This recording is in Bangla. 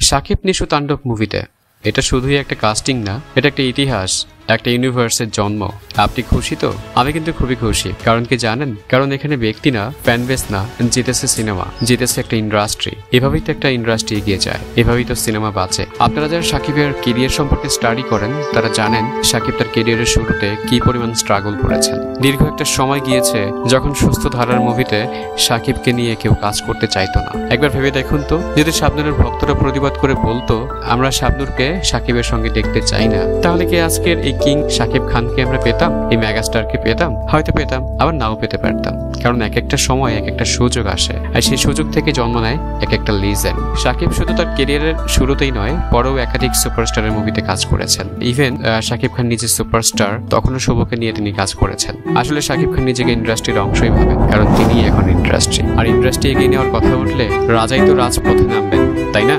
শাকিব নিশু তাণ্ডব মুভিতে এটা শুধুই একটা কাস্টিং না, এটা একটা ইতিহাস, একটা ইউনিভার্সের জন্ম। আপনি খুশি তো? আমি কিন্তু খুবই খুশি। কারণ কি জানেন? কারণ এখানে ব্যক্তি না, ফ্যান বেস না, জিতেছে সিনেমা, জিতেছে একটা ইন্ডাস্ট্রি। এভাবেই তো একটা ইন্ডাস্ট্রি এগিয়ে যায়, এভাবেই তো সিনেমা বাঁচে। আপনারা যারা শাকিবের কেরিয়ার সম্পর্কে স্টাডি করেন তারা জানেন শাকিব তার কেরিয়ারের শুরুতে কি পরিমাণ স্ট্রাগল করেছেন। দীর্ঘ একটা সময় গিয়েছে যখন সুস্থ ধারার মুভিতে শাকিবকে নিয়ে কেউ কাজ করতে চাইতো না। একবার ভেবে দেখুন তো, যদি শাবনূরের ভক্তরা প্রতিবাদ করে বলতো আমরা শাবনূরকে শাকিবের সঙ্গে দেখতে চাই না, তাহলে কি আজকের এই কিং শাকিব খানকে আমরা পেতাম? এই মেগাস্টারকে পেতাম? হয়তো পেতাম, আবার নাও পেতে পারতাম। কারণ এক একটা সময় এক একটা সুযোগ আসে, আর সেই সুযোগ থেকে জন্ম নেয় এক একটা লিজেন্ড। শাকিব শুধু তার কেরিয়ারের শুরুতেই নয়, পরেও একাধিক সুপারস্টারের মুভিতে কাজ করেছেন। ইভেন শাকিব খান নিজে সুপারস্টার, তখনও শুভকে নিয়ে তিনি কাজ করেছেন। আসলে শাকিব খান নিজেকে ইন্ডাস্ট্রির অংশই ভাবেন, কারণ তিনি এখন ইন্ডাস্ট্রি। আর ইন্ডাস্ট্রি এগিয়ে নেওয়ার কথা উঠলে রাজাই তো রাজপথে নামবেন, তাই না?